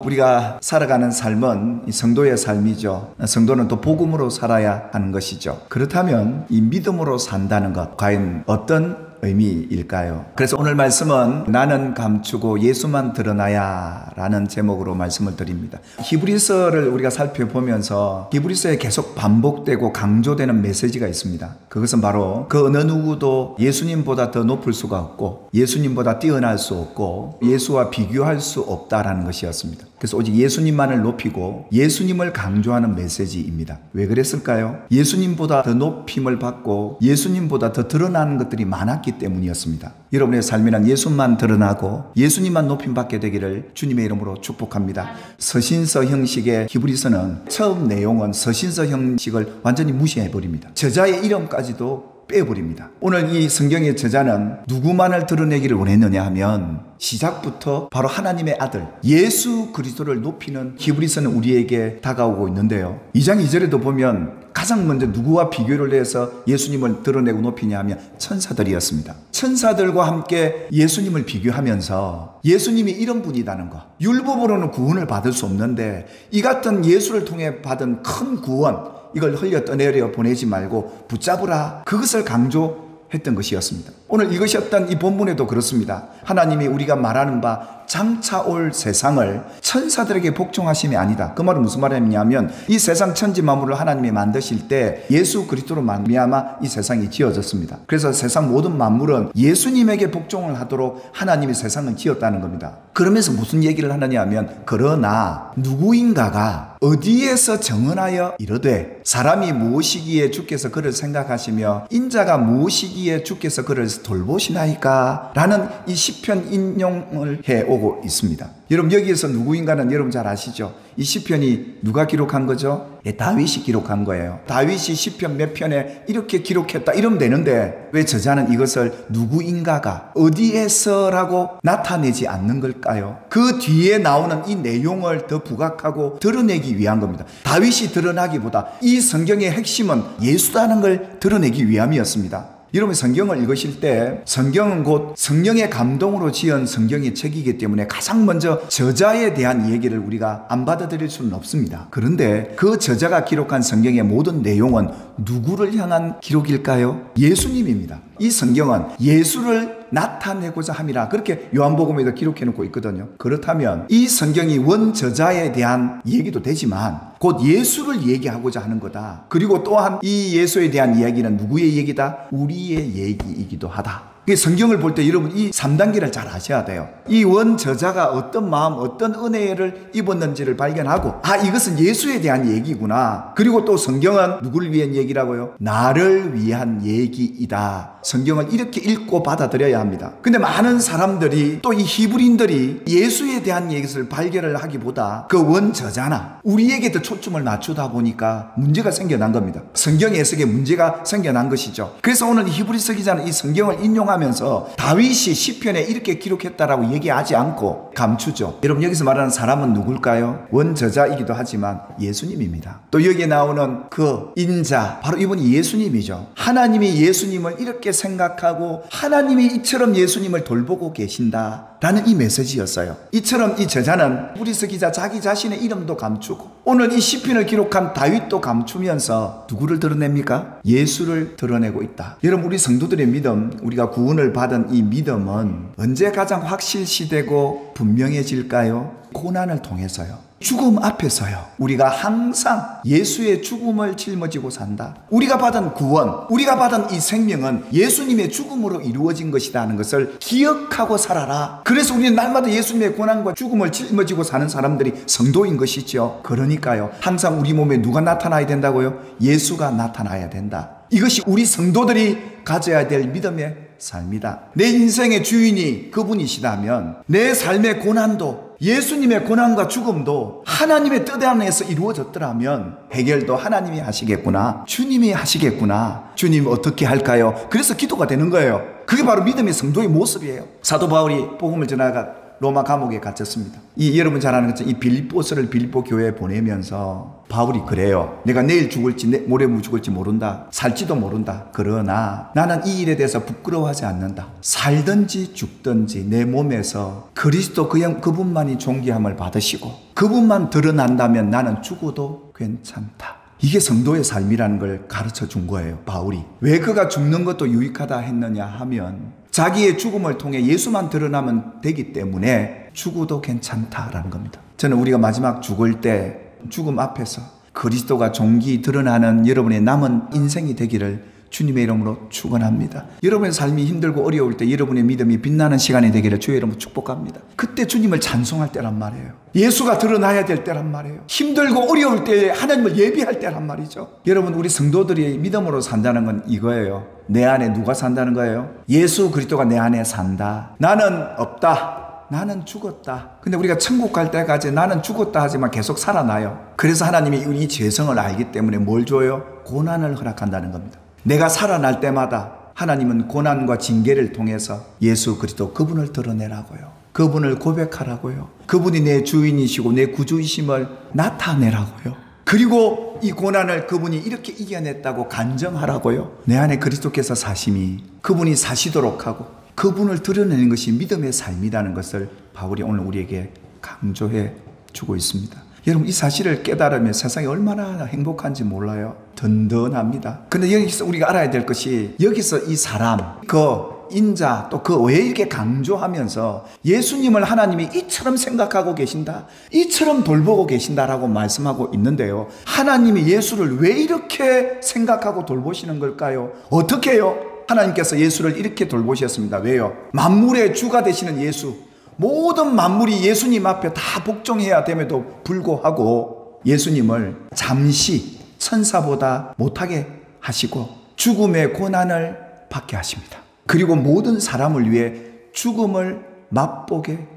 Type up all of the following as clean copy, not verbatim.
우리가 살아가는 삶은 이 성도의 삶이죠. 성도는 또 복음으로 살아야 하는 것이죠. 그렇다면 이 믿음으로 산다는 것, 과연 어떤 의미일까요? 그래서 오늘 말씀은 나는 감추고 예수만 드러나야 라는 제목으로 말씀을 드립니다. 히브리서를 우리가 살펴보면서 히브리서에 계속 반복되고 강조되는 메시지가 있습니다. 그것은 바로 그 어느 누구도 예수님보다 더 높을 수가 없고 예수님보다 뛰어날 수 없고 예수와 비교할 수 없다라는 것이었습니다. 그래서 오직 예수님만을 높이고 예수님을 강조하는 메시지입니다. 왜 그랬을까요? 예수님보다 더 높임을 받고 예수님보다 더 드러나는 것들이 많았기 때문이었습니다. 여러분의 삶에는 예수만 드러나고 예수님만 높임받게 되기를 주님의 이름으로 축복합니다. 서신서 형식의 히브리서는 처음 내용은 서신서 형식을 완전히 무시해버립니다. 저자의 이름까지도 빼버립니다. 오늘 이 성경의 저자는 누구만을 드러내기를 원했느냐 하면 시작부터 바로 하나님의 아들 예수 그리스도를 높이는 히브리서는 우리에게 다가오고 있는데요. 2장 2절에도 보면 가장 먼저 누구와 비교를 해서 예수님을 드러내고 높이냐 하면 천사들이었습니다. 천사들과 함께 예수님을 비교하면서 예수님이 이런 분이라는 것, 율법으로는 구원을 받을 수 없는데 이 같은 예수를 통해 받은 큰 구원, 이걸 흘려 떠내려 보내지 말고 붙잡으라, 그것을 강조했던 것이었습니다. 오늘 이것이었던 이 본문에도 그렇습니다. 하나님이 우리가 말하는 바 장차 올 세상을 천사들에게 복종하심이 아니다. 그 말은 무슨 말이냐면 이 세상 천지 만물을 하나님이 만드실 때 예수 그리스도로 말미암아 이 세상이 지어졌습니다. 그래서 세상 모든 만물은 예수님에게 복종을 하도록 하나님이 세상을 지었다는 겁니다. 그러면서 무슨 얘기를 하느냐 하면 그러나 누구인가가 어디에서 정언하여 이르되 사람이 무엇이기에 주께서 그를 생각하시며 인자가 무엇이기에 주께서 그를 돌보시나이까 라는 이 시편 인용을 해오고 있습니다. 여러분 여기에서 누구인가는 여러분 잘 아시죠? 이 시편이 누가 기록한 거죠? 다윗이 기록한 거예요. 다윗이 시편 몇 편에 이렇게 기록했다 이러면 되는데 왜 저자는 이것을 누구인가가 어디에서라고 나타내지 않는 걸까요? 그 뒤에 나오는 이 내용을 더 부각하고 드러내기 위한 겁니다. 다윗이 드러나기보다 이 성경의 핵심은 예수라는 걸 드러내기 위함이었습니다. 여러분 성경을 읽으실 때 성경은 곧 성령의 감동으로 지은 성경의 책이기 때문에 가장 먼저 저자에 대한 얘기를 우리가 안 받아들일 수는 없습니다. 그런데 그 저자가 기록한 성경의 모든 내용은 누구를 향한 기록일까요? 예수님입니다. 이 성경은 예수를 나타내고자 함이라 그렇게 요한복음에도 기록해 놓고 있거든요. 그렇다면 이 성경이 원저자에 대한 얘기도 되지만 곧 예수를 얘기하고자 하는 거다. 그리고 또한 이 예수에 대한 이야기는 누구의 얘기다? 우리의 얘기이기도 하다. 성경을 볼 때 여러분 이 3단계를 잘 아셔야 돼요. 이 원저자가 어떤 마음, 어떤 은혜를 입었는지를 발견하고 이것은 예수에 대한 얘기구나. 그리고 또 성경은 누구를 위한 얘기라고요? 나를 위한 얘기이다. 성경을 이렇게 읽고 받아들여야 합니다. 근데 많은 사람들이 또 이 히브리인들이 예수에 대한 얘기를 발견을 하기보다 그 원저자나 우리에게 더 초점을 낮추다 보니까 문제가 생겨난 겁니다. 성경 해석에 문제가 생겨난 것이죠. 그래서 오늘 히브리서 기자는 이 성경을 인용하면서 다윗이 시편에 이렇게 기록했다라고 얘기하지 않고 감추죠. 여러분 여기서 말하는 사람은 누굴까요? 원저자이기도 하지만 예수님입니다. 또 여기에 나오는 그 인자, 바로 이분이 예수님이죠. 하나님이 예수님을 이렇게 생각하고 하나님이 이처럼 예수님을 돌보고 계신다 라는 이 메시지였어요. 이처럼 이 저자는 히브리서 기자 자기 자신의 이름도 감추고 오늘 이 시편을 기록한 다윗도 감추면서 누구를 드러냅니까? 예수를 드러내고 있다. 여러분 우리 성도들의 믿음, 우리가 구원을 받은 이 믿음은 언제 가장 확실시되고 분명해질까요? 고난을 통해서요. 죽음 앞에서요. 우리가 항상 예수의 죽음을 짊어지고 산다. 우리가 받은 구원, 우리가 받은 이 생명은 예수님의 죽음으로 이루어진 것이다 하는 것을 기억하고 살아라. 그래서 우리는 날마다 예수님의 고난과 죽음을 짊어지고 사는 사람들이 성도인 것이죠. 그러니까요. 항상 우리 몸에 누가 나타나야 된다고요? 예수가 나타나야 된다. 이것이 우리 성도들이 가져야 될 믿음의 삶이다. 내 인생의 주인이 그분이시다면 내 삶의 고난도 예수님의 고난과 죽음도 하나님의 뜻 안에서 이루어졌더라면 해결도 하나님이 하시겠구나, 주님이 하시겠구나, 주님 어떻게 할까요? 그래서 기도가 되는 거예요. 그게 바로 믿음의 성도의 모습이에요. 사도 바울이 복음을 전하다가 로마 감옥에 갇혔습니다. 여러분 잘 아는 것처럼 이 빌립보서를 빌립보 교회에 보내면서 바울이 그래요. 내가 내일 죽을지 모레 죽을지 모른다. 살지도 모른다. 그러나 나는 이 일에 대해서 부끄러워하지 않는다. 살든지 죽든지 내 몸에서 그리스도 그분만이 존귀함을 받으시고 그분만 드러난다면 나는 죽어도 괜찮다. 이게 성도의 삶이라는 걸 가르쳐 준 거예요, 바울이. 왜 그가 죽는 것도 유익하다 했느냐 하면 자기의 죽음을 통해 예수만 드러나면 되기 때문에 죽어도 괜찮다라는 겁니다. 저는 우리가 마지막 죽을 때 죽음 앞에서 그리스도가 종기 드러나는 여러분의 남은 인생이 되기를 주님의 이름으로 축원합니다. 여러분의 삶이 힘들고 어려울 때 여러분의 믿음이 빛나는 시간이 되기를 주의 이름으로 축복합니다. 그때 주님을 찬송할 때란 말이에요. 예수가 드러나야 될 때란 말이에요. 힘들고 어려울 때 하나님을 예비할 때란 말이죠. 여러분, 우리 성도들이 믿음으로 산다는 건 이거예요. 내 안에 누가 산다는 거예요? 예수 그리스도가 내 안에 산다. 나는 없다. 나는 죽었다. 근데 우리가 천국 갈 때까지 나는 죽었다 하지만 계속 살아나요. 그래서 하나님이 이 죄성을 알기 때문에 뭘 줘요? 고난을 허락한다는 겁니다. 내가 살아날 때마다 하나님은 고난과 징계를 통해서 예수 그리스도 그분을 드러내라고요. 그분을 고백하라고요. 그분이 내 주인이시고 내 구주이심을 나타내라고요. 그리고 이 고난을 그분이 이렇게 이겨냈다고 간증하라고요. 내 안에 그리스도께서 사심이 그분이 사시도록 하고 그분을 드러내는 것이 믿음의 삶이라는 것을 바울이 오늘 우리에게 강조해 주고 있습니다. 여러분, 이 사실을 깨달으면 세상이 얼마나 행복한지 몰라요. 든든합니다. 근데 여기서 우리가 알아야 될 것이, 여기서 이 사람, 그 인자, 또 그 왜 이렇게 강조하면서 예수님을 하나님이 이처럼 생각하고 계신다, 이처럼 돌보고 계신다라고 말씀하고 있는데요. 하나님이 예수를 왜 이렇게 생각하고 돌보시는 걸까요? 어떻게 해요? 하나님께서 예수를 이렇게 돌보셨습니다. 왜요? 만물의 주가 되시는 예수, 모든 만물이 예수님 앞에 다 복종해야 됨에도 불구하고 예수님을 잠시 천사보다 못하게 하시고 죽음의 고난을 받게 하십니다. 그리고 모든 사람을 위해 죽음을 맛보게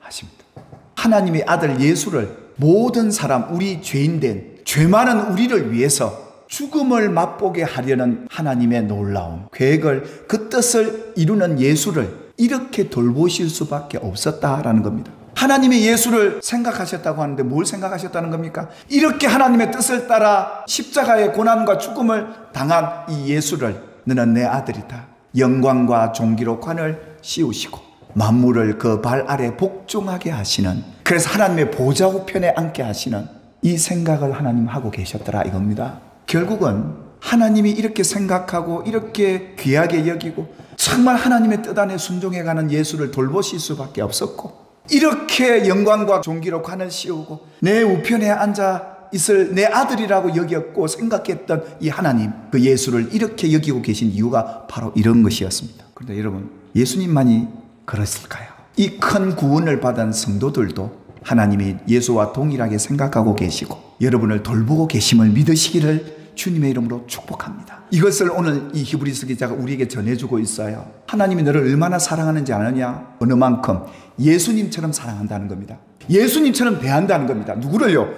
하십니다. 하나님의 아들 예수를 모든 사람, 우리 죄인된 죄 많은 우리를 위해서 죽음을 맛보게 하려는 하나님의 놀라운 계획을, 그 뜻을 이루는 예수를 이렇게 돌보실 수밖에 없었다라는 겁니다. 하나님이 예수를 생각하셨다고 하는데 뭘 생각하셨다는 겁니까? 이렇게 하나님의 뜻을 따라 십자가의 고난과 죽음을 당한 이 예수를 너는 내 아들이다. 영광과 존귀로 관을 씌우시고 만물을 그 발 아래 복종하게 하시는, 그래서 하나님의 보좌 우편에 앉게 하시는 이 생각을 하나님 하고 계셨더라 이겁니다. 결국은 하나님이 이렇게 생각하고 이렇게 귀하게 여기고 정말 하나님의 뜻 안에 순종해가는 예수를 돌보실 수밖에 없었고, 이렇게 영광과 존귀로 관을 씌우고 내 우편에 앉아 있을 내 아들이라고 여겼고 생각했던 이 하나님, 그 예수를 이렇게 여기고 계신 이유가 바로 이런 것이었습니다. 그런데 여러분, 예수님만이 그랬을까요? 이 큰 구원을 받은 성도들도 하나님이 예수와 동일하게 생각하고 계시고 여러분을 돌보고 계심을 믿으시기를 주님의 이름으로 축복합니다. 이것을 오늘 이 히브리서 기자가 우리에게 전해주고 있어요. 하나님이 너를 얼마나 사랑하는지 아느냐? 어느 만큼? 예수님처럼 사랑한다는 겁니다. 예수님처럼 대한다는 겁니다. 누구를요?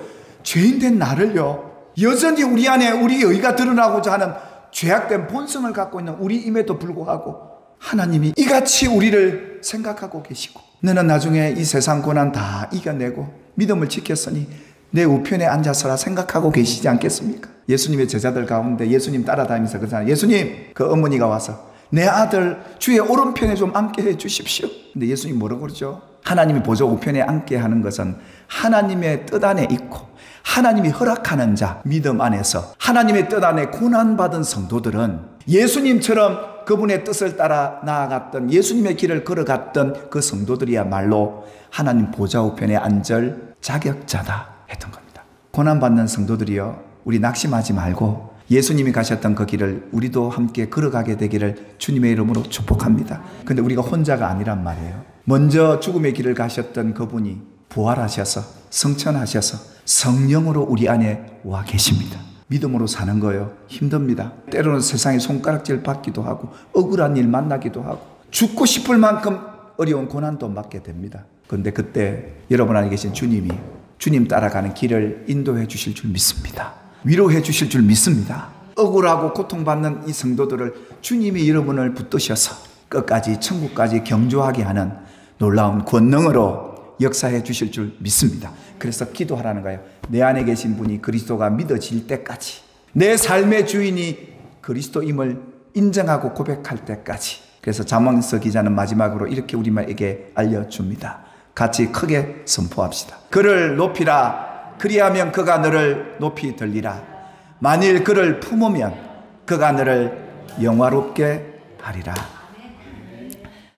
죄인된 나를요. 여전히 우리 안에 우리 의가 드러나고자 하는 죄악된 본성을 갖고 있는 우리임에도 불구하고 하나님이 이같이 우리를 생각하고 계시고, 너는 나중에 이 세상 고난 다 이겨내고 믿음을 지켰으니 내 우편에 앉아서라 생각하고 계시지 않겠습니까? 예수님의 제자들 가운데 예수님 따라다니면서 그러잖아요. 예수님, 그 어머니가 와서 내 아들 주의 오른편에 좀 앉게 해 주십시오. 근데 예수님 뭐라고 그러죠? 하나님이 보좌 우편에 앉게 하는 것은 하나님의 뜻 안에 있고 하나님이 허락하는 자, 믿음 안에서 하나님의 뜻 안에 고난받은 성도들은 예수님처럼 그분의 뜻을 따라 나아갔던, 예수님의 길을 걸어갔던 그 성도들이야말로 하나님 보좌 우편에 앉을 자격자다 했던 겁니다. 고난받는 성도들이요, 우리 낙심하지 말고 예수님이 가셨던 그 길을 우리도 함께 걸어가게 되기를 주님의 이름으로 축복합니다. 근데 우리가 혼자가 아니란 말이에요. 먼저 죽음의 길을 가셨던 그분이 부활하셔서 성천하셔서 성령으로 우리 안에 와 계십니다. 믿음으로 사는 거예요. 힘듭니다. 때로는 세상에 손가락질 받기도 하고 억울한 일 만나기도 하고 죽고 싶을 만큼 어려운 고난도 받게 됩니다. 그런데 그때 여러분 안에 계신 주님이 주님 따라가는 길을 인도해 주실 줄 믿습니다. 위로해 주실 줄 믿습니다. 억울하고 고통받는 이 성도들을 주님이 여러분을 붙드셔서 끝까지 천국까지 경주하게 하는 놀라운 권능으로 역사해 주실 줄 믿습니다. 그래서 기도하라는 거예요. 내 안에 계신 분이 그리스도가 믿어질 때까지, 내 삶의 주인이 그리스도임을 인정하고 고백할 때까지. 그래서 잠언서 기자는 마지막으로 이렇게 우리에게 알려줍니다. 같이 크게 선포합시다. 그를 높이라. 그리하면 그가 너를 높이 들리라. 만일 그를 품으면 그가 너를 영화롭게 하리라.